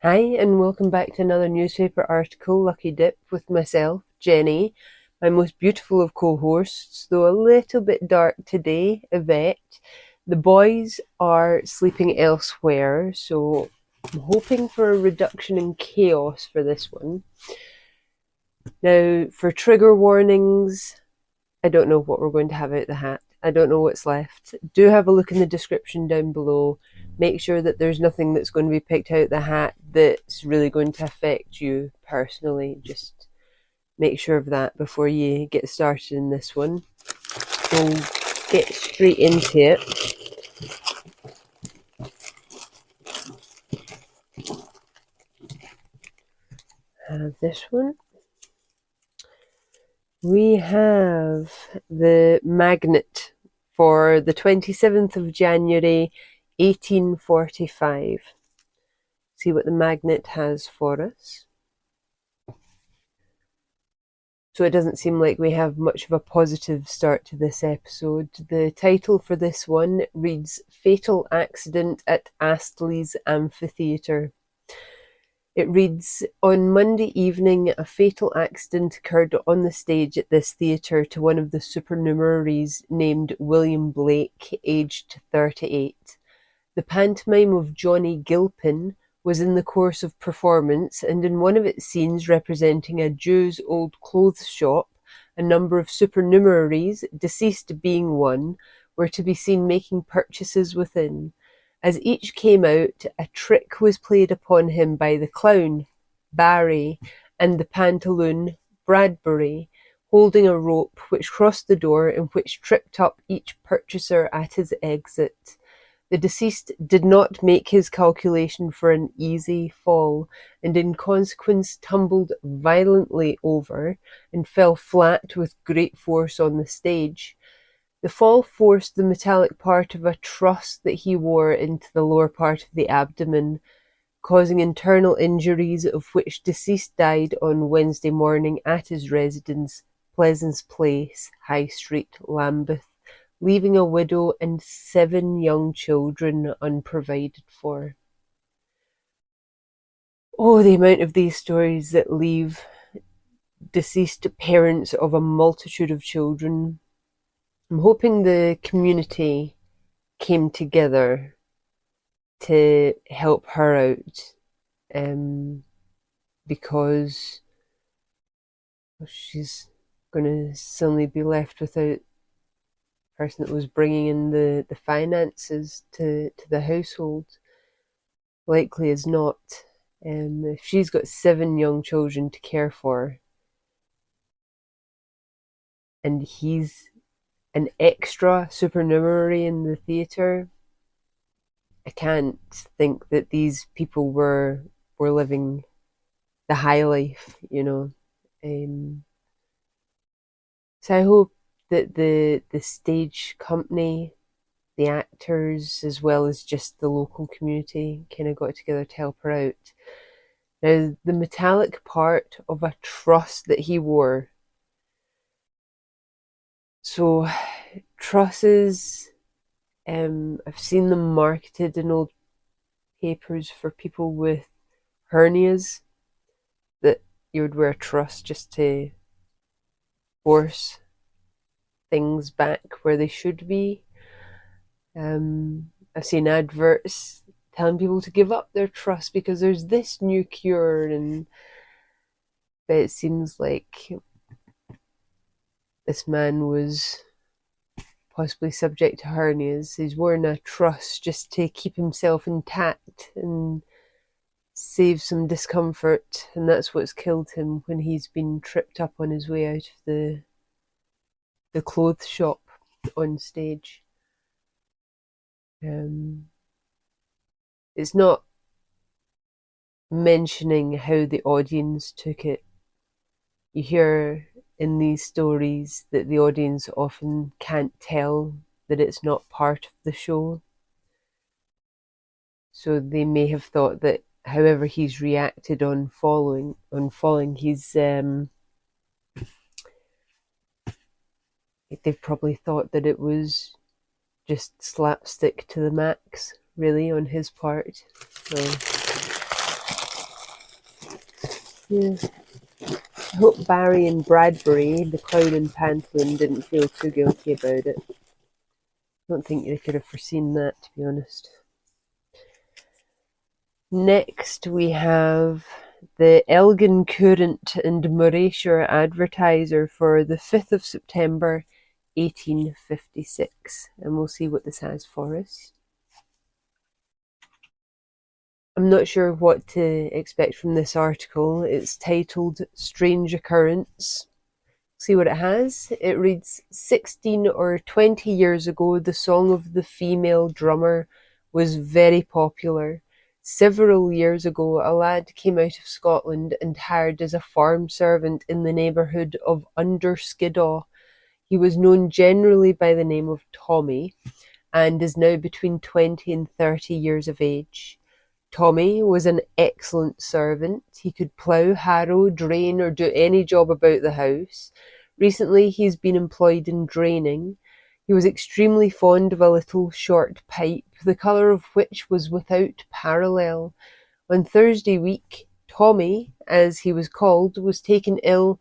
Hi, and welcome back to another newspaper article, Lucky Dip, with myself, Jenny, my most beautiful of co-hosts, though a little bit dark today, Yvette. The boys are sleeping elsewhere, so I'm hoping for a reduction in chaos for this one. Now, for trigger warnings, I don't know what we're going to have out the hat. I don't know what's left. Do have a look in the description down below. Make sure that there's nothing that's going to be picked out the hat that's really going to affect you personally. Just make sure of that before you get started in this one. We'll get straight into it. This one. We have the magnet for the 27th of January 1845. See what the magnet has for us. So it doesn't seem like we have much of a positive start to this episode. The title for this one reads Fatal Accident at Astley's Amphitheatre. It reads, on Monday evening, a fatal accident occurred on the stage at this theatre to one of the supernumeraries named William Blake, aged 38. The pantomime of Johnny Gilpin was in the course of performance, and in one of its scenes representing a Jew's old clothes shop, a number of supernumeraries, deceased being one, were to be seen making purchases within. As each came out, a trick was played upon him by the clown, Barry, and the pantaloon, Bradbury, holding a rope which crossed the door and which tripped up each purchaser at his exit. The deceased did not make his calculation for an easy fall, and in consequence tumbled violently over, and fell flat with great force on the stage. The fall forced the metallic part of a truss that he wore into the lower part of the abdomen, causing internal injuries, of which deceased died on Wednesday morning at his residence, Pleasance Place, High Street, Lambeth, leaving a widow and 7 young children unprovided for. Oh, the amount of these stories that leave deceased parents of a multitude of children. I'm hoping the community came together to help her out, because she's going to suddenly be left without the person that was bringing in the finances to the household. Likely as not, if she's got 7 young children to care for, and he's an extra supernumerary in the theatre, I can't think that these people were living the high life, you know. So I hope that the stage company, the actors, as well as just the local community, kind of got together to help her out. Now, the metallic part of a truss that he wore. So, trusses, I've seen them marketed in old papers for people with hernias, that you would wear a truss just to force things back where they should be. I've seen adverts telling people to give up their truss because there's this new cure, but it seems like this man was possibly subject to hernias. He's worn a truss just to keep himself intact and save some discomfort, and that's what's killed him when he's been tripped up on his way out of the clothes shop on stage. It's not mentioning how the audience took it. You hear in these stories that the audience often can't tell that it's not part of the show. So they may have thought that however he's reacted on falling, he's they've probably thought that it was just slapstick to the max, really, on his part. So Yeah. I hope Barry and Bradbury, the clown and pantaloon, didn't feel too guilty about it. I don't think they could have foreseen that, to be honest. Next we have the Elgin Courant and Morayshire Advertiser for the 5th of September 1856, and we'll see what this has for us. I'm not sure what to expect from this article. It's titled Strange Occurrence. See what it has. It reads, 16 or 20 years ago, the song of the female drummer was very popular. Several years ago, a lad came out of Scotland and hired as a farm servant in the neighbourhood of Underskiddaw. He was known generally by the name of Tommy and is now between 20 and 30 years of age. Tommy was an excellent servant. He could plough, harrow, drain, or do any job about the house. Recently he's been employed in draining. He was extremely fond of a little short pipe, the colour of which was without parallel. On Thursday week, Tommy, as he was called, was taken ill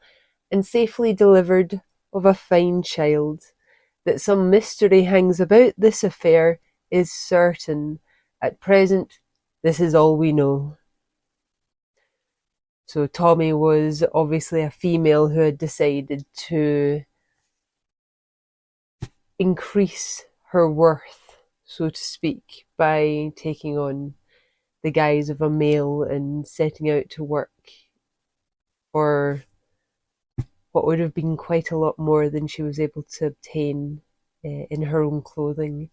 and safely delivered of a fine child. That some mystery hangs about this affair is certain. At present, this is all we know. So Tommy was obviously a female who had decided to increase her worth, so to speak, by taking on the guise of a male and setting out to work for what would have been quite a lot more than she was able to obtain in her own clothing.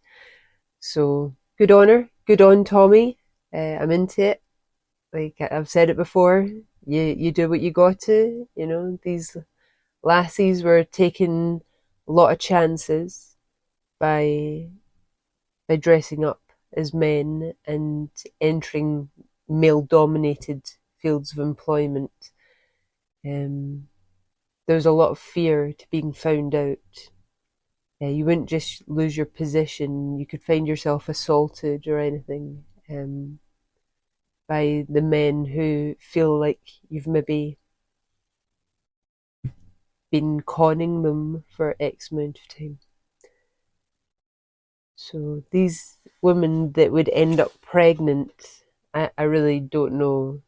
So good on her, good on Tommy. I'm into it. Like I've said it before, you do what you got to. You know, these lassies were taking a lot of chances by dressing up as men and entering male-dominated fields of employment. There's a lot of fear to being found out. You wouldn't just lose your position; you could find yourself assaulted or anything. By the men who feel like you've maybe been conning them for X amount of time. So these women that would end up pregnant, I really don't know.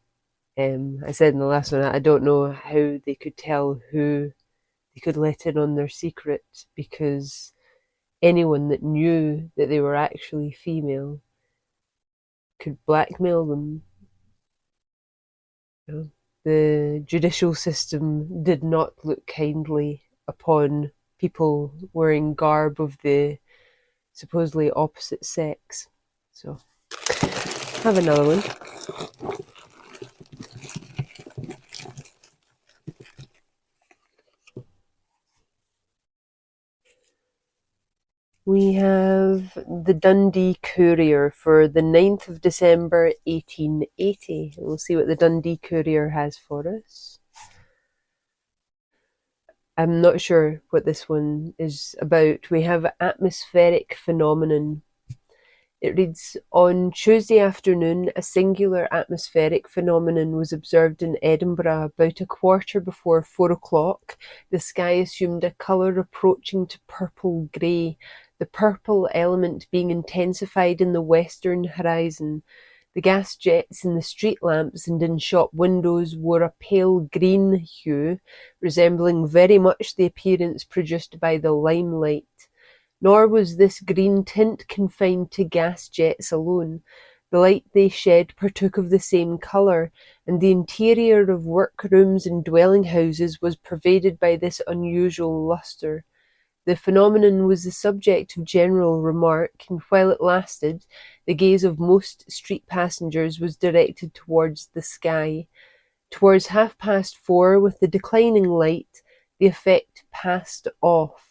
I said in the last one, I don't know how they could tell who they could let in on their secret, because anyone that knew that they were actually female could blackmail them. You know, the judicial system did not look kindly upon people wearing garb of the supposedly opposite sex. So, have another one. We have the Dundee Courier for the 9th of December 1880. We'll see what the Dundee Courier has for us. I'm not sure what this one is about. We have atmospheric phenomenon. It reads, on Tuesday afternoon, a singular atmospheric phenomenon was observed in Edinburgh about a quarter before 4 o'clock. The sky assumed a colour approaching to purple-grey, the purple element being intensified in the western horizon. The gas jets in the street lamps and in shop windows wore a pale green hue, resembling very much the appearance produced by the limelight. Nor was this green tint confined to gas jets alone. The light they shed partook of the same colour, and the interior of workrooms and dwelling houses was pervaded by this unusual lustre. The phenomenon was the subject of general remark, and while it lasted, the gaze of most street passengers was directed towards the sky. Towards 4:30, with the declining light, the effect passed off.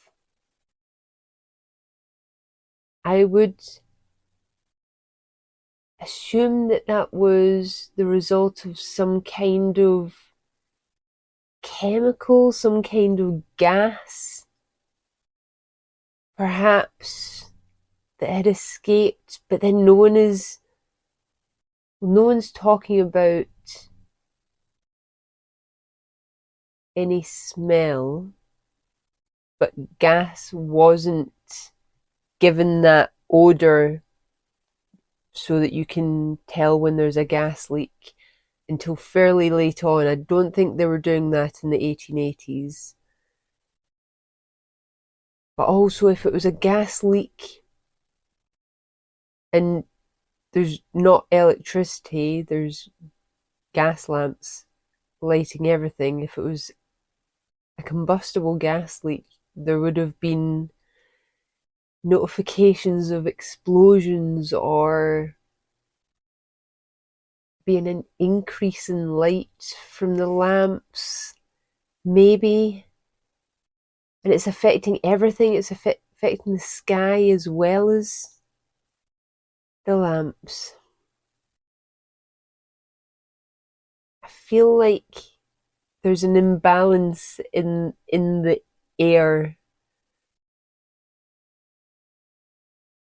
I would assume that that was the result of some kind of chemical, some kind of gas, perhaps, that had escaped, but then no one's talking about any smell, but gas wasn't given that odour so that you can tell when there's a gas leak until fairly late on. I don't think they were doing that in the 1880s. But also, if it was a gas leak and there's not electricity, there's gas lamps lighting everything. If it was a combustible gas leak, there would have been notifications of explosions or being an increase in light from the lamps, maybe. And it's affecting everything. It's affecting the sky as well as the lamps. I feel like there's an imbalance in the air,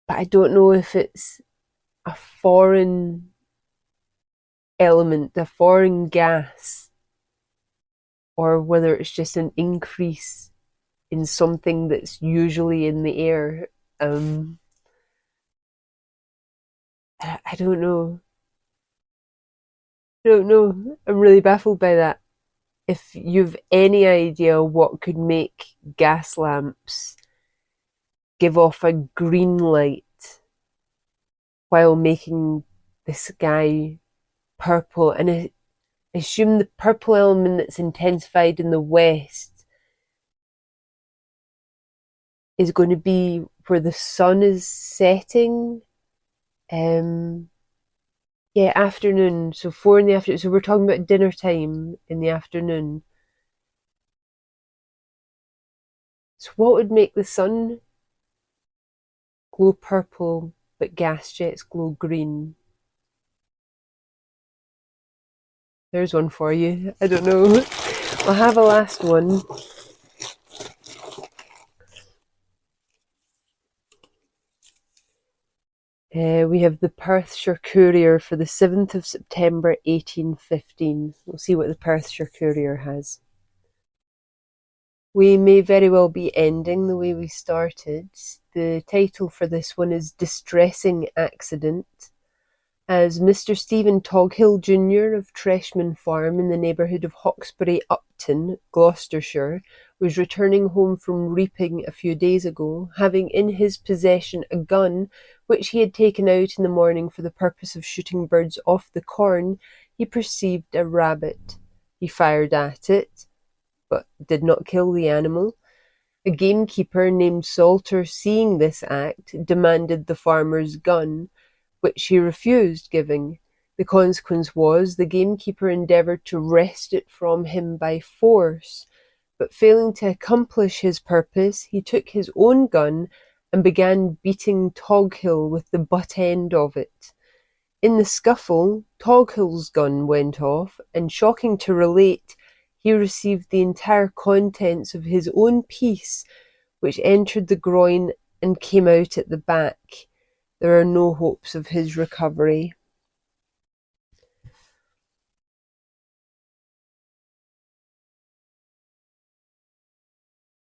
but I don't know if it's a foreign element, a foreign gas, or whether it's just an increase in something that's usually in the air. I don't know. I don't know. I'm really baffled by that. If you've any idea what could make gas lamps give off a green light while making the sky purple, and I assume the purple element that's intensified in the west is going to be where the sun is setting. Yeah, afternoon. So 4 in the afternoon. So we're talking about dinner time in the afternoon. So what would make the sun glow purple but gas jets glow green? There's one for you. I don't know. I'll have a last one. We have the Perthshire Courier for the 7th of September 1815. We'll see what the Perthshire Courier has. We may very well be ending the way we started. The title for this one is Distressing Accident. As Mr. Stephen Toghill Jr. of Treshman Farm in the neighbourhood of Hawkesbury Upton, Gloucestershire, was returning home from reaping a few days ago, having in his possession a gun which he had taken out in the morning for the purpose of shooting birds off the corn, he perceived a rabbit. He fired at it, but did not kill the animal. A gamekeeper named Salter, seeing this act, demanded the farmer's gun, which he refused giving. The consequence was the gamekeeper endeavoured to wrest it from him by force, but failing to accomplish his purpose, he took his own gun and began beating Toghill with the butt end of it. In the scuffle, Toghill's gun went off, and shocking to relate, he received the entire contents of his own piece, which entered the groin and came out at the back. There are no hopes of his recovery.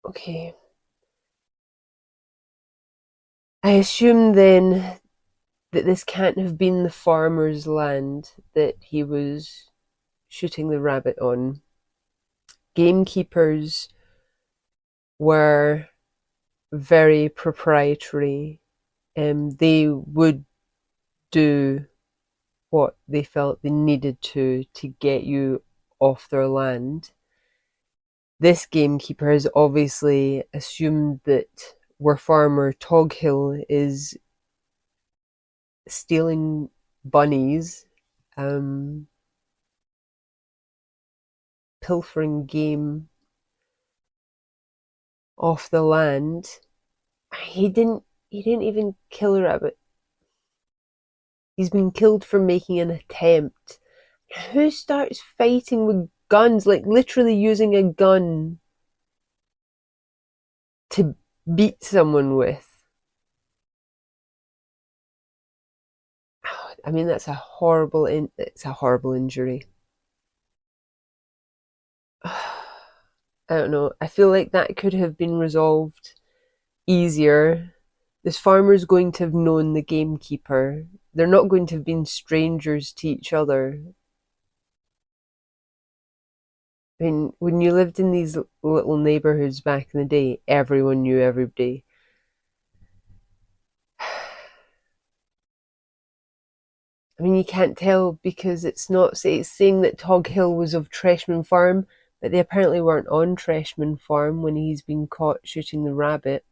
Okay. I assume then that this can't have been the farmer's land that he was shooting the rabbit on. Gamekeepers were very proprietary. They would do what they felt they needed to get you off their land. This gamekeeper has obviously assumed that where farmer Toghill is stealing bunnies, pilfering game off the land. He didn't even kill a rabbit. He's been killed for making an attempt. Who starts fighting with guns, like literally using a gun to beat someone with? I mean, that's it's a horrible injury. I don't know. I feel like that could have been resolved easier. This farmer's going to have known the gamekeeper. They're not going to have been strangers to each other. I mean, when you lived in these little neighborhoods back in the day, everyone knew everybody. I mean, you can't tell because it's not it's saying that Tog Hill was of Treshman Farm, but they apparently weren't on Treshman Farm when he's been caught shooting the rabbit.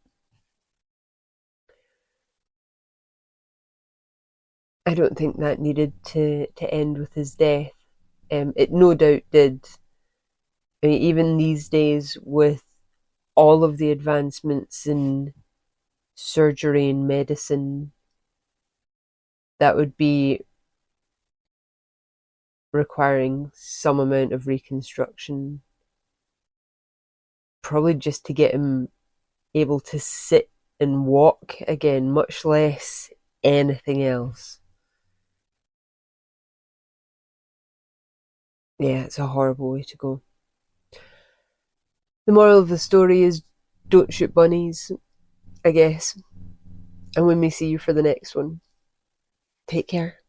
I don't think that needed to end with his death. It no doubt did. I mean, even these days, with all of the advancements in surgery and medicine, that would be requiring some amount of reconstruction, probably just to get him able to sit and walk again, much less anything else. Yeah, it's a horrible way to go. The moral of the story is don't shoot bunnies, I guess. And we may see you for the next one. Take care.